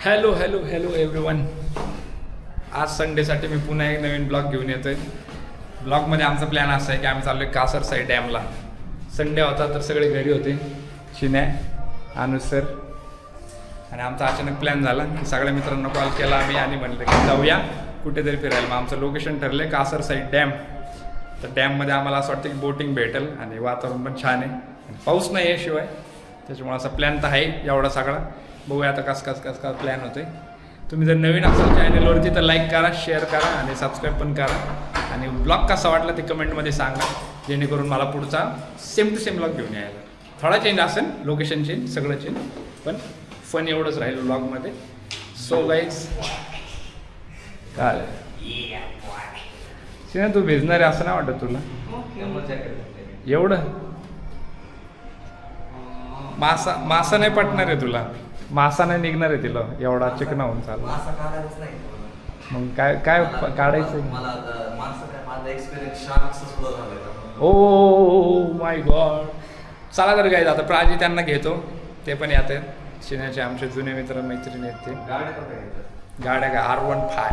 Hello hello hello everyone. आज संडेसाठी मी पुन्हा एक नवीन ब्लॉग घेऊन येतोय. ब्लॉगमध्ये आमचा प्लॅन असा आहे की आम्ही चाललो आहे कासर साई डॅमला. संडे होता तर सगळे घरी होते, चिन्या, अनुज सर, आणि आमचा अचानक प्लॅन झाला की सगळ्या मित्रांना कॉल केला आम्ही आणि म्हणलं की जाऊया कुठेतरी फिरायला. मग आमचं लोकेशन ठरलं आहे कासर साई डॅम. तर डॅममध्ये आम्हाला असं वाटतं की बोटिंग भेटेल आणि वातावरण पण छान आहे, पाऊस नाही आहे शिवाय, त्याच्यामुळे असा प्लॅन तर आहे एवढा सगळा. बघूया आता कस प्लॅन होतोय. तुम्ही जर नवीन असाल चॅनलवरती तर लाईक करा, शेअर करा आणि सबस्क्राईब पण करा. आणि ब्लॉग कसा वाटला ते कमेंटमध्ये सांगा, जेणेकरून मला पुढचा सेम टू सेम ब्लॉग घेऊन यायला. थोडा चेंज असेल, लोकेशन चेंज, सगळं चेंज, पण फन एवढंच राहील ब्लॉगमध्ये. सो गाईज काय सिना तू भिजणार आहे असं नाही वाटत तुला? एवढं मासा नाही पटणार आहे तुला, मासा नाही निघणार आहे तिला एवढा चिकना होऊन चाल. मग काय काय काढायचं? Oh my God. चला तर काय आता प्राजी त्यांना घेतो, ते पण येत आहेत. चिन्याचे आमचे जुने मित्र मैत्रिणी आहेत ते. गाड्या का R15.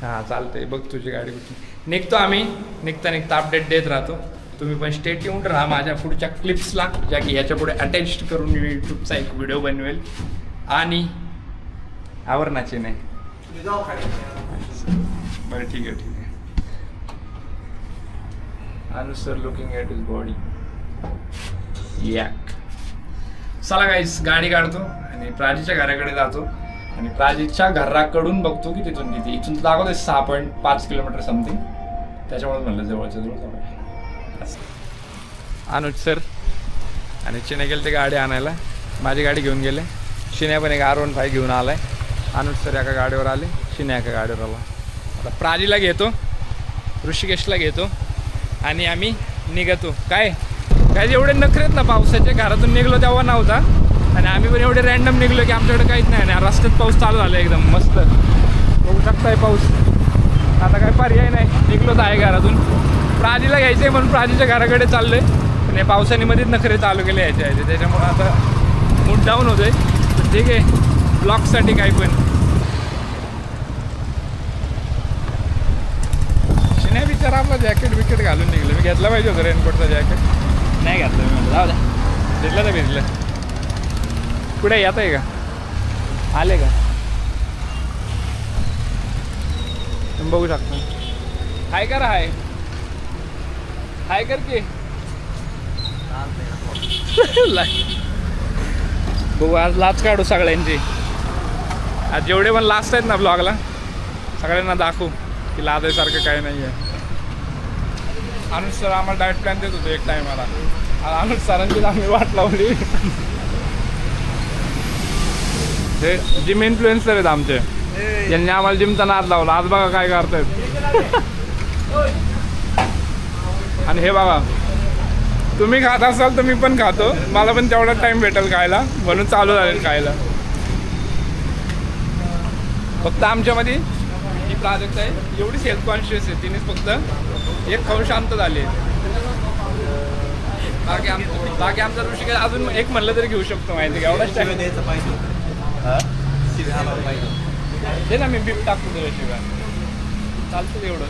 हां चालतंय, बघ तुझी गाडी कुठे. निघतो आम्ही, निघता अपडेट देत राहतो. तुम्ही पण स्टे ट्यून्ड राहा माझ्या पुढच्या क्लिप्सला, ज्या की याच्या पुढे अटॅच करून मी यूट्यूबचा एक व्हिडिओ बनवेल. आणि आवरणाची नाही बरं, ठीक आहे. Anuj sir looking at his body. Yuck. चला गाईस, गाडी काढतो आणि प्राजीच्या घराकडे जातो. आणि प्राजीच्या घराकडून बघतो की तिथून किती. इथून दाखवते 6.5 किलोमीटर समथिंग. त्याच्यामुळे म्हणलं जवळच्या जवळ जाऊ. अनुज सर आणि चिन्या गेले ते गाडी आणायला. माझी गाडी घेऊन गेले. चिन्या पण एक R15 घेऊन आलाय. अनुज सर एका गाडीवर आले, चिन्या एका गाडीवर आला. आता प्राजीला घेतो, ऋषिकेशला घेतो आणि आम्ही निघतो. काय एवढे नखरेत ना पावसाचे. घरातून निघलो तेव्हा नव्हता आणि आम्ही पण एवढे रॅन्डम निघलो की आमच्याकडे काहीच नाही. आणि रस्त्यात पाऊस चालू झाला एकदम मस्त, बघू शकताय पाऊस. आता काय पर्याय नाही, निघलोच आहे घरातून. प्राजीला घ्यायचं आहे म्हणून प्राजीच्या घराकडे चाललोय. पण हे पावसाने मध्येच नखरे चालू केले यायचे आहे, त्याच्यामुळे आता मूड डाऊन होतोय. ठीक आहे, ब्लॉगसाठी काही पण. शिन्या बिचारा आपला जॅकेट घालून निघलं. मी घेतला पाहिजे होतं रेनकोटचा जॅकेट, नाही घातलं मी. म्हणलं जाऊ द्या, भिजलं तर भिजलं. कुठे येत आहे का? आले का? तुम्ही बघू शकता. हाय करा, हाय कर की. बघू आज लाच काढू सगळ्यांची. आज जेवढे पण लास्ट आहेत ना ब्लॉगला, सगळ्यांना दाखवू की लाजायसारखं काही नाही आहे. अनुज सर आम्हाला डाएट प्लॅन देत होतो एक टायमाला. अनुज सरांची आम्ही वाट लावली. हे जिम इन्फ्लुएन्सर आहेत आमचे, यांनी आम्हाला जिमचा नाद लावला. आज बघा काय करतायत. आणि हे बघा, तुम्ही खात असाल तर मी पण खातो, मला पण तेवढा टाइम भेटेल खायला, म्हणून चालू झालेल खायला. फक्त आमच्यामध्ये ही प्राजक्त आहे, एवढीच हेल्थ कॉन्शियस आहे. तिनेच फक्त एक खाऊन शांत झाली. बाकी आमचा ऋषिकेश अजून एक म्हणलं तरी घेऊ शकतो, माहिती का? एवढाच टाइम द्यायचं पाहिजे ते ना. मी बीप टाकतो त्याशिवाय चालतं एवढं.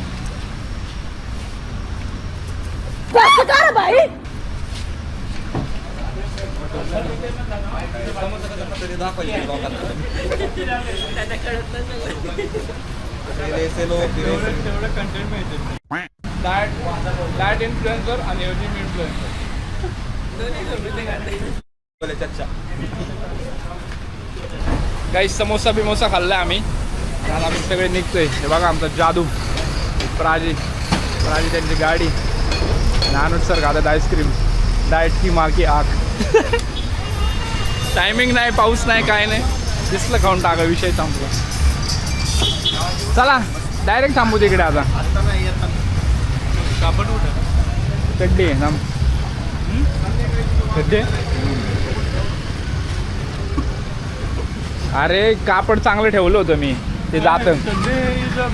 भाई डाएट इन्फ्लुएन्सर आणि जिम इन्फ्लुएन्सर. काही समोसा बिमोसा खाल्ला आम्ही. त्याला आम्ही सगळे निघतोय. हे बघा आमचा जादू प्राजी त्यांची गाडी. आणि अनुज सर खातात आईस्क्रीम. डाएट की माँ की आँख. टायमिंग नाही, पाऊस नाही, काय नाही, दिसलं खाऊन टाका, विषय थांबला. चला डायरेक्ट थांबू तिकडे आता. चड्डी आहे थांब. चड्डी अरे कापड चांगलं ठेवलं होतं मी, ते जातं.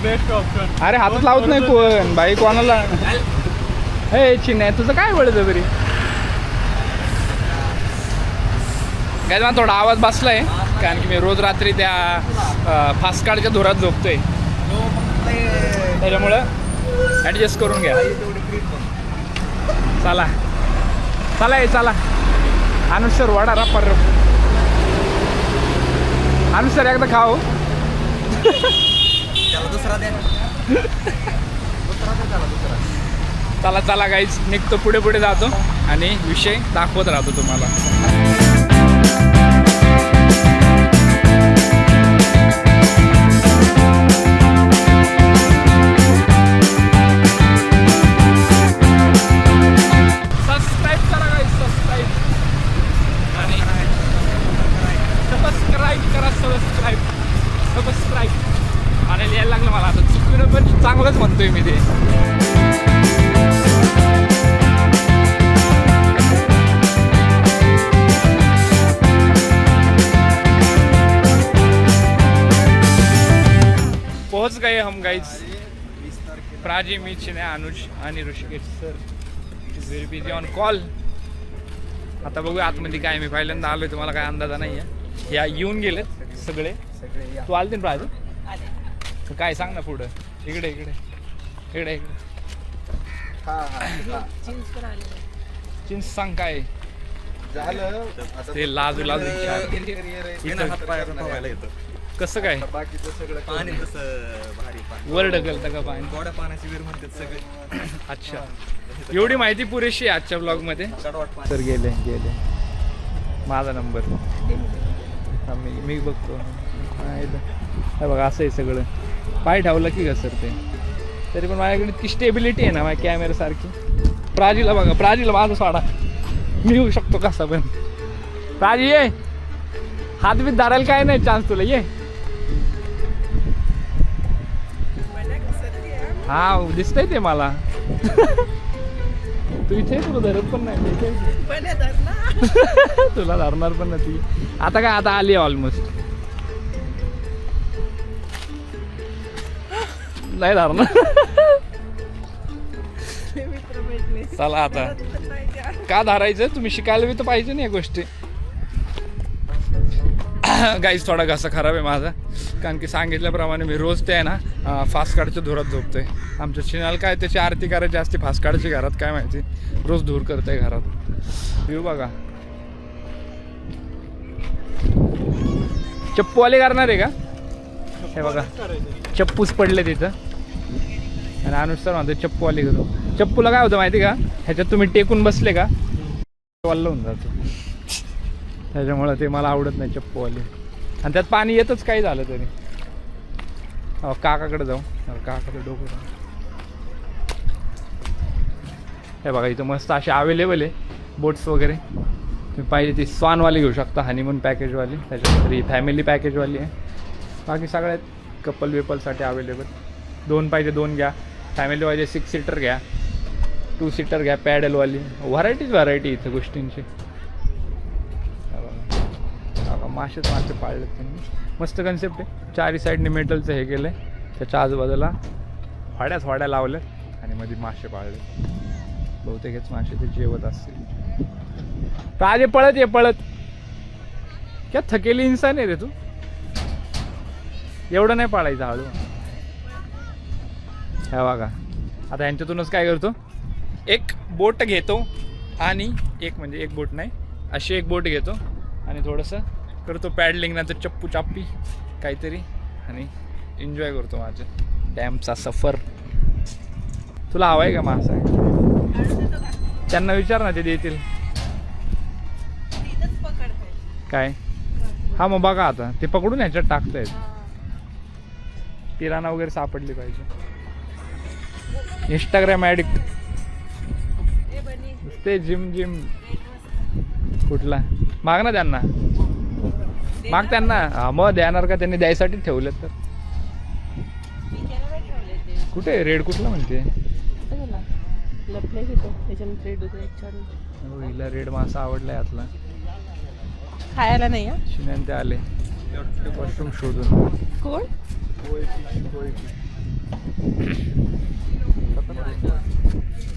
Best option. अरे हातात लावत नाही कोण बाई कोणाला. हे चिन्ह तुझं काय वळतं तरी. काय मला थोडा आवाज बसलाय कारण की मी रोज रात्री त्या फास्टकार्डच्या धुरात झोपतोय, त्याच्यामुळं ॲडजस्ट करून घ्या. चला चला चला अनुज सर वडा रप्पा अनुज सर एकदा खाऊ. चला चला गाईज निघतो, पुढे पुढे जातो आणि विषय दाखवत राहतो तुम्हाला. सबस्क्राईब करा गाईज, सबस्क्राईब आणि लिहायला लागलं मला आता, चुकलं पण चांगलंच म्हणतोय मी ते. पहुंच गए हम गाइस. प्राची, मी, चिन्या, अनुज आणि Rishikesh sir is very busy on call. आता बघूया आतमध्ये काय, मी पहिल्यांदा आलोय, तुम्हाला काय अंदाजा नाही आहे. या येऊन गेलेत सगळे. तू आलते ना प्राजू? काय सांग ना पुढं. इकडे इकडे इकडे इकडे चिंच सांग काय झालं. ते लाजू लाजू कसं काय बाकीचं सगळं पाणी तसं भारी पाणी वर ढकलतं का पाणी? गोड्या पाण्याची विहीर म्हणतात सगळे. अच्छा, एवढी माहिती पुरेशी आहे आजच्या ब्लॉग मध्ये. तर गेले गेले माझा नंबर मी बघतो. हे बघा असं आहे सगळं, पाय ठेवलं की घसर ते. तरी पण माझ्याकडे इतकी स्टेबिलिटी आहे ना माझ्या कॅमेरा सारखी. प्राजीला बघा, प्राजीला माझा साडा मी येऊ शकतो कसा पण. प्राजी ये, हात बीत धरायला काय नाही चान्स तुला, ये. हा दिसतंय ते मला. तू इथे तुला धरत पण नाही तुला धरणार पण नाही ती. आता काय, आता आली ऑलमोस्ट. नाही धरणार. चला आता का धरायचं, तुम्ही शिकायला बी तर पाहिजे ना या गोष्टी. गाईज थोडा घसा खराब आहे माझा, कारण की सांगितल्याप्रमाणे मी रोज ते आहे ना फास्टकार्डच्या धुरात झोपतोय. आमच्या चिनाल काय त्याची आरती करायची असते फास्टकार्डची घरात, काय माहिती रोज धूर करतंय घरात. येऊ बघा, चप्पूवाले करणार आहे का? हे बघा चप्पूच पडले तिथं आणि अनुज सर म्हणतो चप्पूवाले करू. चप्पूला काय होतं माहिती का, ह्याच्यात तुम्ही टेकून बसले का वल्ल होऊन जातो, त्याच्यामुळं ते मला आवडत नाही चप्पूवाले. आणि त्यात पाणी येतच काही झालं तरी. काकाकडे जाऊ, काकाकडे डोकं जाऊ. हे बघा इथं मस्त असे अवेलेबल आहे बोट्स वगैरे. तुम्ही पाहिजे ती स्वानवाली घेऊ शकता, हनीमून पॅकेजवाली, त्याच्यानंतर ही फॅमिली पॅकेजवाली आहे. बाकी सगळ्यात कपल वेपलसाठी अवेलेबल. 2 पाहिजे 2 घ्या, फॅमिली पाहिजे 6 सीटर घ्या, 2 सीटर घ्या, पॅडलवाली. व्हरायटी इथं गोष्टींची. मासे पाळलेत त्यांनी, मस्त कन्सेप्ट आहे. 4 साईडने मेटलचं हे केलं आहे, त्याच्या आजूबाजूला वाड्या लावल्यात आणि मध्ये मासे पाळले. बहुतेक हेच मासे ते जेवत असतील. राजे पळत ये पळत, क्या थकेली इंसान आहे रे तू. एवढं नाही पाळायचं, हळू. ह्या बघा आता यांच्यातूनच काय करतो, एक बोट घेतो आणि एक बोट नाही, अशी एक बोट घेतो आणि थोडंसं करतो पॅडलिंग, नंतर चप्पू चाप्पी काहीतरी आणि एन्जॉय करतो माझं डॅमचा सफर. तुला हवा आहे का मासा? त्यांना विचार ना, ते देतील. काय हा मग बघा आता ते पकडून ह्याच्यात टाकतायत. पिराना वगैरे सापडली पाहिजे. इंस्टाग्राम ॲडिक्ट ते जिम कुठला माग ना त्यांना, माग त्यांना. हा मग देणार का, त्यांनी द्यायसाठी ठेवलेत तर. कुठे रेड कुठला म्हणते? हिला रेड मासा आवडलाय आतला, खायला नाही. शिन्यान ते आले वॉशरूम शोधून. कोण?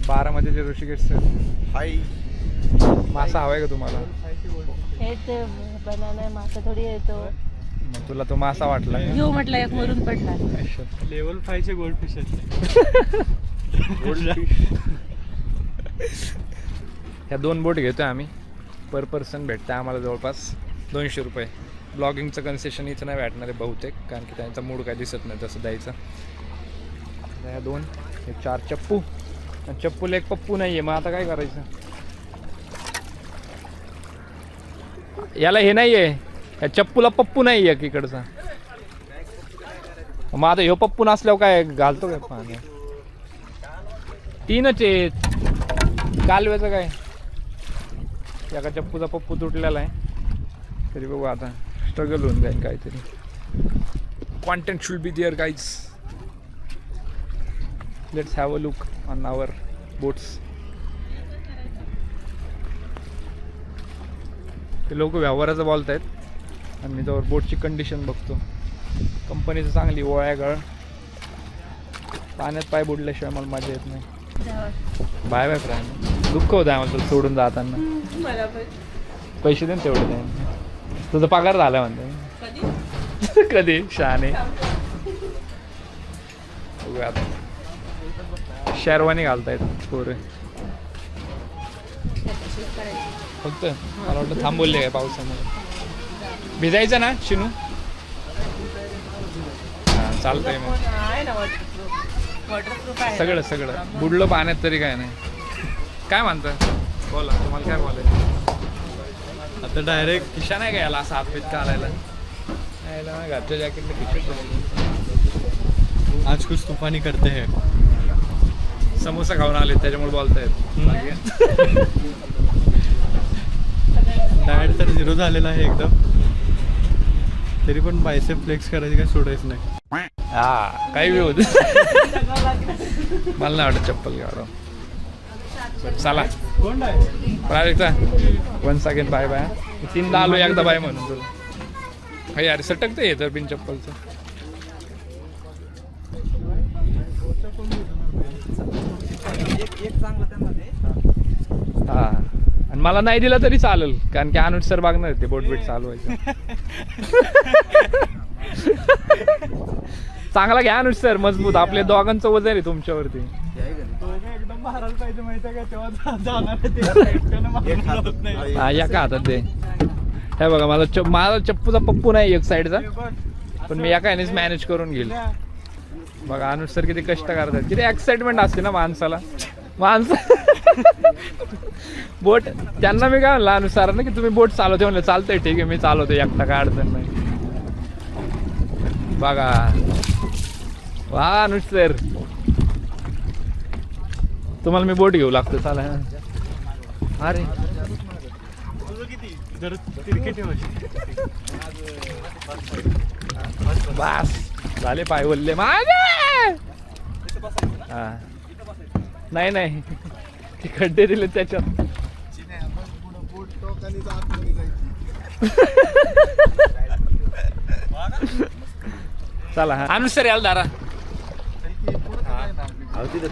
बारामतीचे ऋषिकेश सर. हाय, मासा हवाय का तुम्हाला? हे ते बनाना आहे, मासा थोडी येतो. मग तुला तो मासा वाटला का? घेऊ म्हटलं एक मरून पडला. लेवल 5 चे गोल्ड फिश ह्या 2 बोट घेतोय आम्ही. पर पर्सन भेटतं आम्हाला जवळपास 200 रुपये. ब्लॉगिंगचं कन्सेशन इथं नाही भेटणार आहे बहुतेक, कारण की त्यांचा मूड काय दिसत नाही तसं द्यायचं. ह्या 2 हे 4 चप्पू. चप्पूला एक पप्पू नाही आहे, मग आता काय करायचं? याला हे नाही आहे, या चप्पूला पप्पू नाही आहे इकडचा. मग आता ह्यो पप्पू नसल्यावर काय घालतो काय पाणी? 3च आहेत. कालव्याचं काय, एका चप्पूचा पप्पू तुटलेला आहे. तरी बघू आता स्ट्रगल होऊन जाईल काहीतरी. Content should be there guys. Let's have a look on our bots. ते लोक व्यवहाराचं बोलतायत आणि मी त्यावर बोटची कंडिशन बघतो. कंपनीचं चांगली, ओळ्यागळ. पाण्यात पाय बुडल्याशिवाय मला मजा येत नाही. बाय बाय प्राण. दुःख होतं आम्हाला तुला सोडून जाताना. मला पण. पैसे दे ना तेवढे त्यांनी. तुझा पगार झाला म्हणते. कधी शहाणे. बघूया आता. शेरवानी घालतायत पोरे. फक्त मला वाटतं थांबवले काय पावसामध्ये. भिजायचं ना शिनू? हां चालतंय मग. आहे ना वॉटरप्रूफ आहे. सगळं बुडलं पाण्यात तरी काय नाही. काय म्हणतं? बोला, तुम्हाला काय बोलायचं? आता डायरेक्ट खिशा नाही का याला असं हात बीत घालायला? यायला घरच्या जॅकेटने खिशा. आज कुछ तूफानी करते हैं. समोसा खाऊन आले त्याच्यामुळे बोलतायत. डायट तर 0 झालेला आहे एकदम. तरी पण बायसेप फ्लेक्स करायची काय सोडायचं नाही. हा काही बी होत. मला नाही वाटत चप्पल घ्यावं. चला Prajakta, once again bye bye. 3दा आलो एकदा बाय म्हणून तुला. काही अरे सटकतं हे तर बिन चप्पलचं. हा आणि मला नाही दिला तरी चालेल, कारण की अनुज सर बघणार ते बोट बीट चालवायचं. चांगला घ्या अनुज सर, मजबूत. आपल्या दोघांचं वजन आहे तुमच्यावरती. एकदम मारायला पाहिजे माहिती आहे का, तेव्हा जाणार हा या का हातात दे. हे बघा मला चप्पूचा पप्पू नाही एक साईडचा, पण मी एका यानेच मॅनेज करून घेईल. बघा अनुज सर किती कष्ट करतात, किती एक्साइटमेंट असते ना माणसाला. बोट त्यांना मी काय म्हणलं अनुज सरांना की तुम्ही बोट चालवते, म्हणलं चालतंय ठीक आहे मी चालवतो एकटा, काय अडचण नाही. बघा वा अनुज सर, तुम्हाला मी बोट घेऊ लागतो. चाला. अरे बस झाले पाय वल्ले माझे. हा नाही नाही ते खड्डे दिले त्याच्यात. चला हा अनुसर याल दारा. तिथं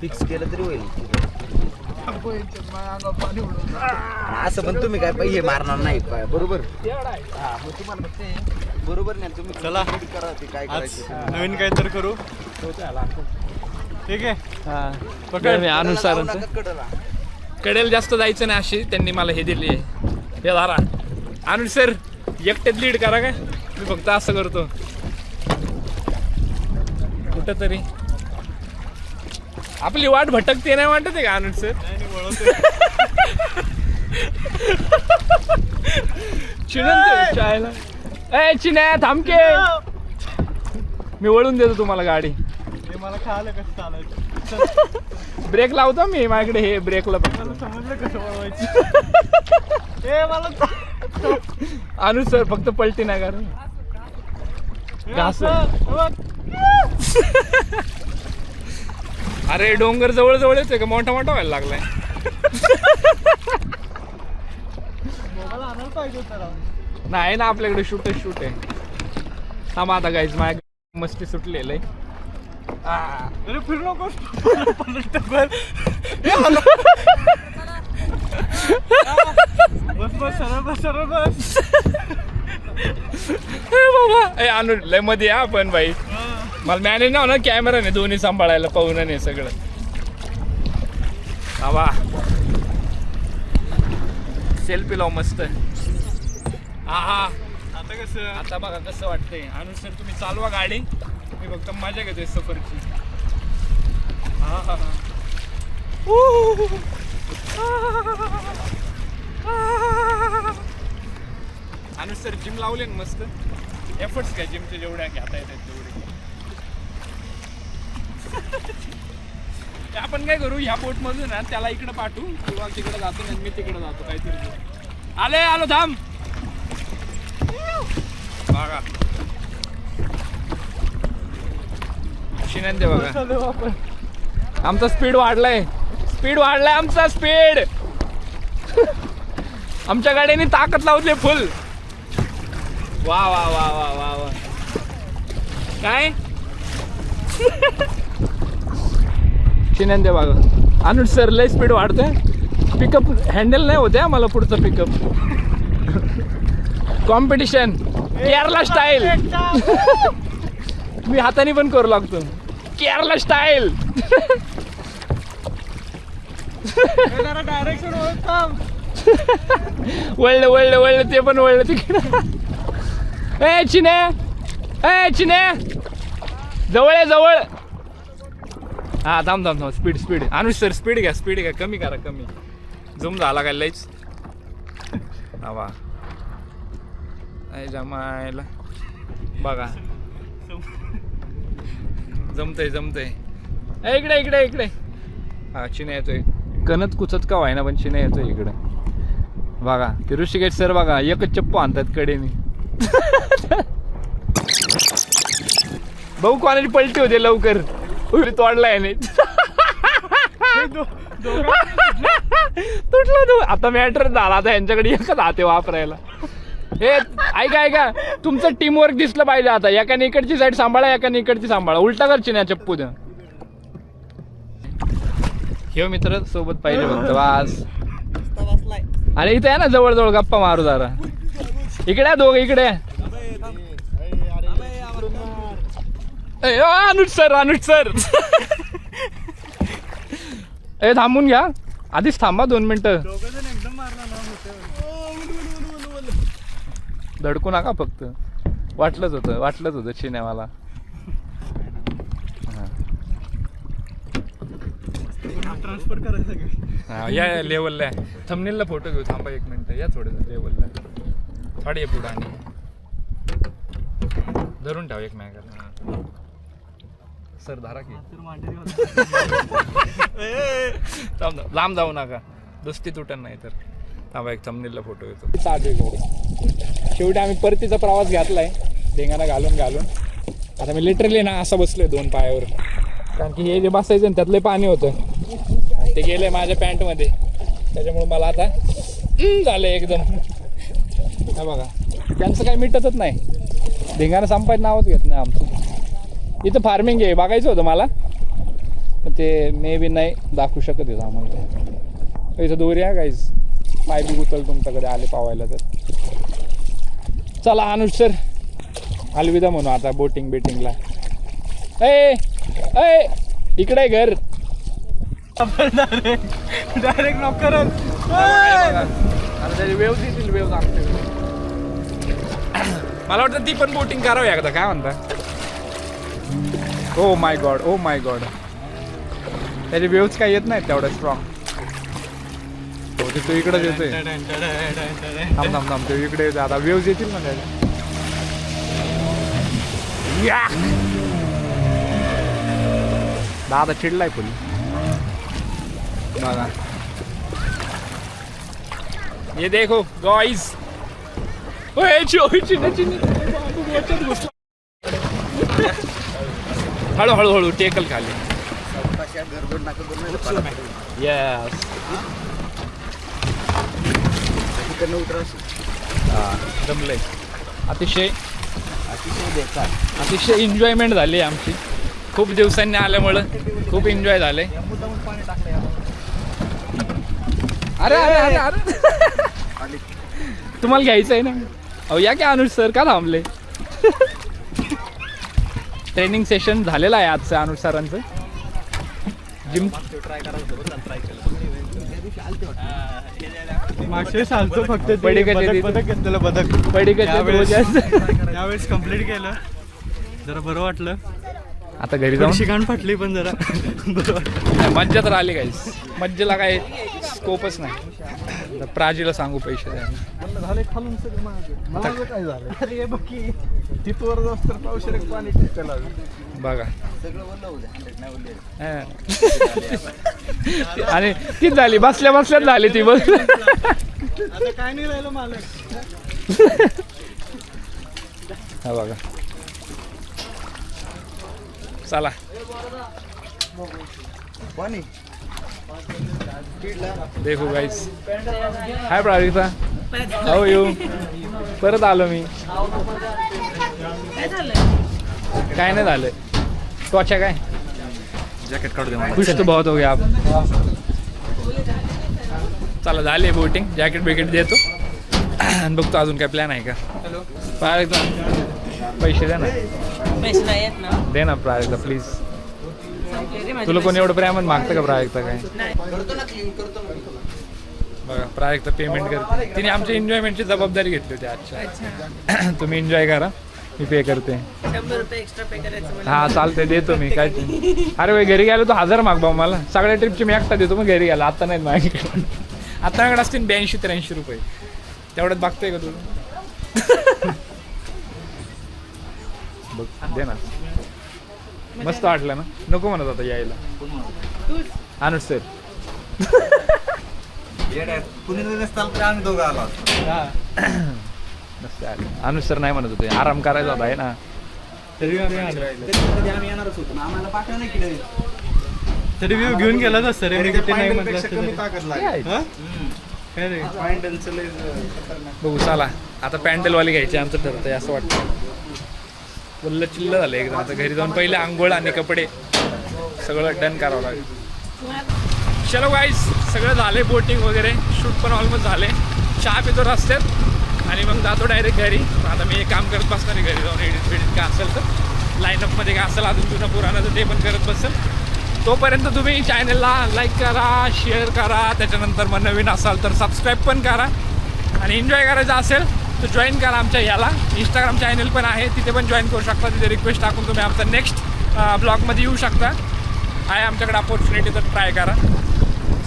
फिक्स केलं तरी होईल. असं पण तुम्ही काय पैसे मारणार नाही बरोबर. बरोबर नाही तुम्ही. चला करा ते काय करायचं. नवीन काय तर करू. ठीक आहे. हा पकड मी अनुसारांचं कडेल जास्त जायचं नाही अशी त्यांनी मला हे दिली आहे. हे दारा अनुज सर एकटेच लीड करा काय, मी फक्त असं करतो कुठं तरी. आपली वाट भटकते नाही वाटत आहे का अनुज सर? चिन्ह ए चिन्या थांबके, मी वळून देतो तुम्हाला गाडी. मला कळालं कसं चालायचं. ब्रेक लावतो मी, माझ्याकडे हे ब्रेकला समजलं कसं वळवायचं. अनुज सर फक्त पलटी नाही करा. घास अरे डोंगर जवळ जवळ येते का, मोठा मोठा व्हायला लागलाय. नाही ना आपल्याकडे शूट आहे. थांबा आता गाईज, माझ्या मस्ती सुटलेलं आहे. अरे फिर नको. बस सरळ. सरळ बस. बाबा ए आणू लय मध्ये या पण भाई मला मॅनेज ना होणार कॅमेराने दोन्ही सांभाळायला पाहून नाही सगळं. बाबा सेल्फी लाव मस्त. हा हा आता कसं आता बघा कसं वाटतंय. अनुज सर तुम्ही चालवा गाडी, मी फक्त मजा घेतोय सफरची. हा हा हा अनुज सर जिम लावले ना मस्त. एफर्ट्स काय जिमचे जेवढ्या घेता येतात तेवढे. आपण काय करू ह्या बोट मधून ना त्याला इकडे पाठवू किंवा तिकडे जातो आणि मी तिकडे जातो काहीतरी. आलो थांब बघा शिनंदे बघा आमचा स्पीड वाढलाय आमचा स्पीड. आमच्या गाड्याने ताकद लावली फुल. वा वा वा वा वा वा काय शिनंदे बघा. अनुज सर लय स्पीड वाढतोय. पिकअप हँडल नाही होते मला पुढचं पिकअप. Competition Kerala style. मी हाताने पण करू लागतो केरला स्टाईल. डायरेक्शन वळलं ते पण वळलं तिकडे. ए चिने जवळ. हा थांब स्पीड. अनुज सर स्पीड घ्या कमी करा कमी. झूम झाला काय लयच. वा जमायला बघा जमतय. इकडे हा चिने येतोय. कणत कुचत का व्हायना पण चिने येतोय इकडे बघा. ते ऋषिकेश सर बघा एकच चप्पू आणतात कडेने. भाऊ कोणाची पलटी होते लवकर उरी तोडलाय नाही. तुटला तो आता मॅटर झाला. आता यांच्याकडे एकच हाते वापरायला. हे ऐका तुमचं टीम वर्क दिसलं पाहिजे. आता एकाने इकडची साईड सांभाळा एकाने इकडची सांभाळा. उलटा करची ना चप्पू द्या. हे मित्र सोबत पाहिजे फक्त वास. अरे इथे आहे ना जवळ गप्पा मारू जरा. इकडे दोघं इकडे. अनुज सर ए थांबून घ्या आधीच थांबा 2 मिनिटं. एकदम मारला ना धडकू नका फक्त. वाटलंच होतं चिन्यावाला. ट्रान्सफर करायचं. हा या लेवलला थंबनेलला फोटो घेऊ. थांबा 1 मिनिट या थोडं लेवलला थोडे पुढं आणि धरून ठेवा एकमेकाला. सर धारा की लांब जाऊ नका दोस्ती तुटन नाही तर. थांबा एक थंबनेलला फोटो येतो. शेवटी आम्ही परतीचा प्रवास घातलाय ढेंगाणा घालून. आता मी लिटरली ना असं बसलोय 2 पायावर. कारण की हे जे बसायचं त्यातलं पाणी होतं ते गेलंय माझ्या पॅन्टमध्ये. त्याच्यामुळे मला आता झालं एकदम. हा बघा त्यांचं काही मिटतच नाही. ढेंगाणा संपायचं नावच घेत नाही आमचं. इथं फार्मिंग आहे बघायचं होतं मला पण ते मे बी नाही दाखवू शकत येतं आम्हाला. इथं दोरी आहे गाईज. पाय बी गुतल तुमच्याकडे आले पावायला तर. चला अनुज सर अलविदा म्हणू आता बोटिंगला. ए इकडे घर डायरेक्ट नॉक करत. वेव्ह येतील वेव्ह आमच्या. मला वाटतं ती पण बोटिंग करावी एकदा काय म्हणता. ओ माय गॉड त्याचे वेव्हज काय येत नाहीत तेवढं स्ट्रॉंग. हो ते तो इकडेच येतोय. थांब ते इकडे येते. आता वेव्हज येतील ना त्याच्या. दादा चिडलाय फुल बघा. ये देखो गाइस. हळू टेकल खाली. यस जमलंय. अतिशय एन्जॉयमेंट झाली आमची. खूप दिवसांनी आल्यामुळं खूप एन्जॉय झाले. अरे तुम्हाला घ्यायचं आहे ना. अहो या की अनुज सर का थांबले. ट्रेनिंग सेशन झालेलं आहे आजचं अनुज सरांचं. जिम मागच्या चालतो फक्त पडीकाच्या तिथे. बदक घेतलेलं बदक पडीकाच्या यावेळेस कम्प्लीट केलं, जरा बरं वाटलं. आता घरी जाऊन शिकाण फाटली पण जरा बरं वाटलं. मज्जा तर आली काहीच. मज्जेला काय स्कोपच नाही. आता प्राजीला सांगू पैसे द्यायला. झाले खालून सगळं माझं काय झालं. अरे बघी तिथवर जास्त तर पावशेर पाणी टिकलं. बघा आणि तीच झाली, बसल्या बसल्याच झाली ती बघ. आता काय नाही राहिलं मालक. हा बघा चला. देखो गाईस. हाय प्राजक्ता, हाऊ यू. परत आलो मी. काय झालं? काय नाही झालं. त्वचा काय जॅकेट काढू दे मला. खुश तो बहुत हो गया आप. चला झाली बोटिंग. जॅकेट बिकेट देतो आणि बघतो अजून काय प्लॅन आहे का. प्राजक्ता पैसे द्या ना. पैसे नाही आहेत ना. दे ना प्राजक्ता प्लीज. संपले रे माझे तुला कोणी पैसे. एवढं प्रेमात मागतं का प्राजक्ता काय. नाही. बघा प्राजक्ता पेमेंट करते. तिने आमच्या एन्जॉयमेंटची जबाबदारी घेतली होती आजच्या. अच्छा. तुम्ही एन्जॉय करा, मी पे करते. 100 रुपये एक्स्ट्रा पे करायचं मला. हा चालतंय देतो मी. काय ते. अरे भाई घरी गेलो तो 1000 माग भाऊ मला. सगळ्या ट्रिपची मी एकटा देतो. मग घरी गेला आता नाही माझ्याकडे. आता माझ्याकडे असतील 82-83 रुपये. तेवढ्यात बघतोय का तुझं. बघ दे ना. मस्त वाटलं ना. नको म्हणत होता यायला तूच. अनुज सर. कुणी नसताना तर आम्ही दोघं आलो. मस्त आलं. अनुज सर नाही म्हणत होते आराम करायचा होता आहे ना. तरी आम्ही आलो. कधी आम्ही येणारच होतो, आम्हाला पाठवलं नाही की तरी व्ह्यू घेऊन गेलाच असतं रे. मी ते नाही म्हटलं असतं कमी तरी. ताकद काय लागेल. आहे? काय रे पॅन्डलचं लय बघू चला. आता पॅन्डलवाली घ्यायची आमचं ठरतंय असं वाटतं. वल्ल चिल्ल झालं एकदम. आता घरी जाऊन पहिले आंघोळ आणि कपडे सगळं डन करावं लागेल. चलो गाईस सगळं झालंय. बोटिंग वगैरे शूट पण ऑलमोस्ट झाले. चहा पितो रस्त्यात आणि मग जातो डायरेक्ट घरी. आता मी एक काम करत बसणार आहे घरी जाऊन. एडिट बिडिट काय असेल तर लाईनअपमध्ये काय असेल अजून जुनं पुराणाचं ते पण करत बसेल. तोपर्यंत तुम्ही चॅनलला लाईक करा, शेअर करा. त्याच्यानंतर मग नवीन असाल तर सबस्क्राईब पण करा. आणि एन्जॉय करायचं असेल तर जॉईन करा आमच्या याला. इंस्टाग्राम चॅनल पण आहे, तिथे पण जॉईन करू शकता. तिथे रिक्वेस्ट टाकून तुम्ही आमचा नेक्स्ट ब्लॉगमध्ये येऊ शकता. आहे आमच्याकडे अपॉर्च्युनिटी तर ट्राय करा.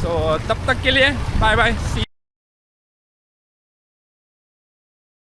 सो तब तक के लिए बाय बाय. सी.